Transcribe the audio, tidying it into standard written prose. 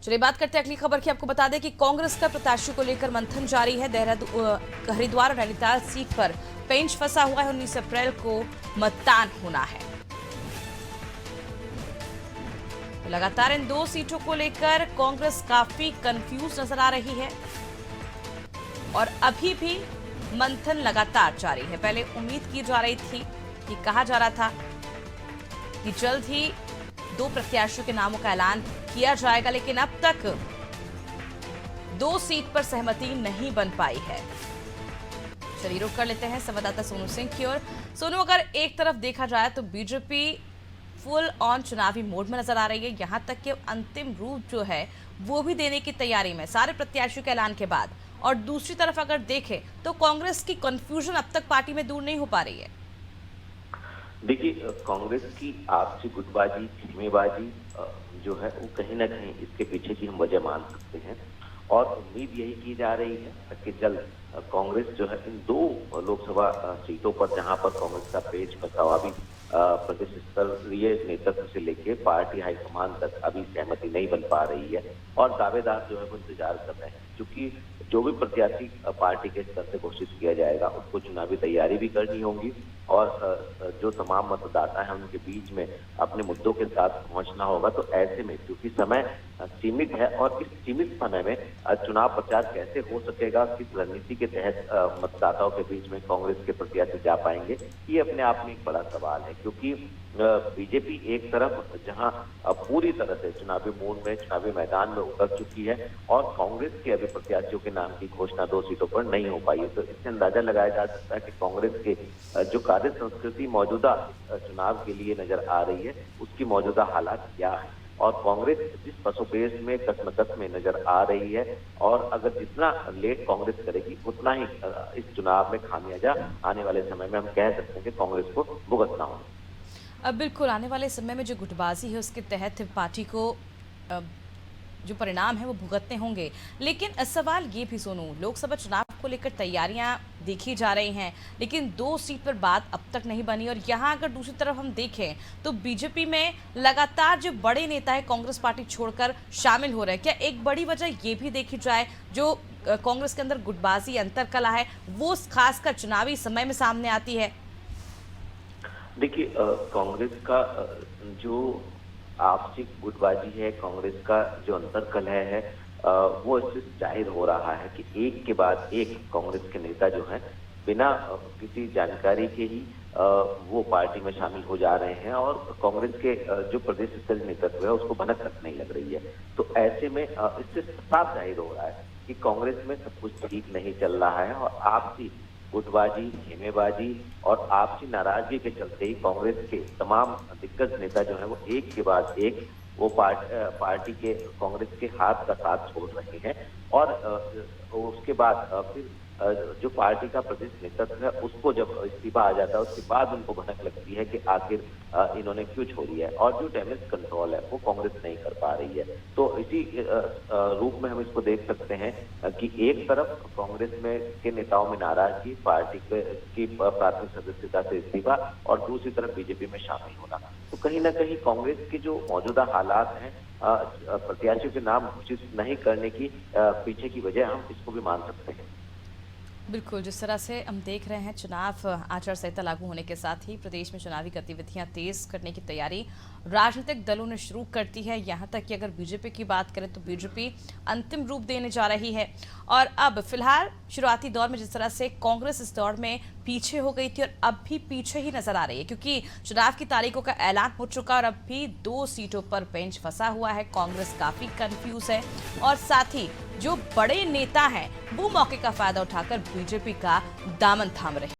चलिए बात करते हैं अगली खबर की। आपको बता दें कि कांग्रेस का प्रत्याशी को लेकर मंथन जारी है। हरिद्वार और नैनीताल सीट पर पेंच फंसा हुआ है। 19 अप्रैल को मतदान होना है। तो लगातार इन दो सीटों को लेकर कांग्रेस काफी कंफ्यूज नजर आ रही है और अभी भी मंथन लगातार जारी है। पहले उम्मीद की जा रही थी कि कहा जा रहा था कि जल्द ही दो प्रत्याशियों के नामों का ऐलान किया जाएगा, लेकिन अब तक दो सीट पर सहमति नहीं बन पाई है। चलिए रुक कर लेते हैं संवाददाता सोनू सिंह की ओर। सोनू, अगर एक तरफ देखा जाए तो बीजेपी फुल ऑन चुनावी मोड में नजर आ रही है, यहां तक कि अंतिम रूप जो है वो भी देने की तैयारी में सारे प्रत्याशियों के ऐलान के बाद। और दूसरी तरफ अगर देखें तो कांग्रेस की कंफ्यूजन अब तक पार्टी में दूर नहीं हो पा रही है। देखिए, कांग्रेस की आपसी गुटबाजी, खेमेबाजी जो है वो कहीं ना कहीं इसके पीछे की हम वजह मान सकते हैं। और उम्मीद यही की जा रही है कि जल्द कांग्रेस जो है इन दो लोकसभा सीटों पर, जहां पर कांग्रेस का पेच फंसा हुआ, अभी प्रदेश स्तरीय नेतृत्व से लेके पार्टी हाईकमान तक अभी सहमति नहीं बन पा रही है और दावेदार जो है वो इंतजार कर रहे हैं, क्योंकि जो भी प्रत्याशी पार्टी के स्तर से घोषित किया जाएगा उसको चुनावी तैयारी भी करनी होगी और जो तमाम मतदाता हैं उनके बीच में अपने मुद्दों के साथ पहुंचना होगा। तो ऐसे में क्योंकि समय सीमित है और इस सीमित समय में चुनाव प्रचार कैसे हो सकेगा, किस रणनीति के तहत मतदाताओं के बीच में कांग्रेस के प्रत्याशी जा पाएंगे, ये अपने आप में एक बड़ा सवाल है। क्योंकि बीजेपी एक तरफ जहां पूरी तरह से चुनावी मोड में, चुनावी मैदान में उतर चुकी है और कांग्रेस के अभी प्रत्याशियों के नाम की घोषणा दो सीटों पर नहीं हो पाई है, तो इससे अंदाजा लगाया जा सकता है कि कांग्रेस के जो कार्य संस्कृति मौजूदा चुनाव के लिए नजर आ रही है उसकी मौजूदा हालात क्या है और कांग्रेस जिस पसोपेश में कसमकस में नजर आ रही है और अगर जितना लेट कांग्रेस करेगी उतना ही इस चुनाव में खामियाजा आने वाले समय में हम कह सकते हैं कि कांग्रेस को भुगतना होगा। अब बिल्कुल आने वाले समय में जो गुटबाजी है उसके तहत पार्टी को जो परिणाम है वो भुगतने होंगे। लेकिन सवाल ये भी सोनू, लोकसभा चुनाव को लेकर तैयारियां देखी जा रही हैं, लेकिन दो सीट पर बात अब तक नहीं बनी। और यहाँ अगर दूसरी तरफ हम देखें तो बीजेपी में लगातार जो बड़े नेता है कांग्रेस पार्टी छोड़कर शामिल हो रहे हैं। क्या एक बड़ी वजह ये भी देखी जाए जो कांग्रेस के अंदर गुटबाजी अंतरकला है वो खासकर चुनावी समय में सामने आती है? देखिए, कांग्रेस का जो आपसी गुटबाजी है, कांग्रेस का जो अंतरकलह है, वो इससे जाहिर हो रहा है कि एक के बाद एक कांग्रेस के नेता जो हैं बिना किसी जानकारी के ही वो पार्टी में शामिल हो जा रहे हैं और कांग्रेस के जो प्रदेश स्तरीय नेतृत्व है उसको भनक तक नहीं लग रही है। तो ऐसे में इससे साफ जाहिर हो रहा है कि कांग्रेस में सब कुछ ठीक नहीं चल रहा है और आपसी गुटबाजी, खेमेबाजी और आपसी नाराजगी के चलते ही कांग्रेस के तमाम दिग्गज नेता जो है वो एक के बाद एक वो पार्टी के कांग्रेस के हाथ का साथ छोड़ रहे हैं और उसके बाद फिर जो पार्टी का प्रदेश नेतृत्व है उसको जब इस्तीफा आ जाता है उसके बाद उनको भनक लगती है कि आखिर इन्होंने क्यों छोड़ी है और जो डैमेज कंट्रोल है वो कांग्रेस नहीं कर पा रही है। तो इसी रूप में हम इसको देख सकते हैं कि एक तरफ कांग्रेस में के नेताओं में नाराजगी, पार्टी की प्राथमिक सदस्यता से इस्तीफा और दूसरी तरफ बीजेपी में शामिल होना। तो कहीं ना कहीं कांग्रेस की जो मौजूदा हालात हैं प्रत्याशियों के नाम घोषित नहीं करने की पीछे की वजह हम इसको भी मान सकते हैं। बिल्कुल, जिस तरह से हम देख रहे हैं चुनाव आचार संहिता लागू होने के साथ ही प्रदेश में चुनावी गतिविधियां तेज करने की तैयारी राजनीतिक दलों ने शुरू कर दी है। यहां तक कि अगर बीजेपी की बात करें तो बीजेपी अंतिम रूप देने जा रही है और अब फिलहाल शुरुआती दौर में जिस तरह से कांग्रेस इस दौर में पीछे हो गई थी और अब भी पीछे ही नजर आ रही है, क्योंकि चुनाव की तारीखों का ऐलान हो चुका और अब भी दो सीटों पर पेंच फंसा हुआ है। कांग्रेस काफी कंफ्यूज है और साथ ही जो बड़े नेता हैं वो मौके का फायदा उठाकर बीजेपी का दामन थाम रहे हैं।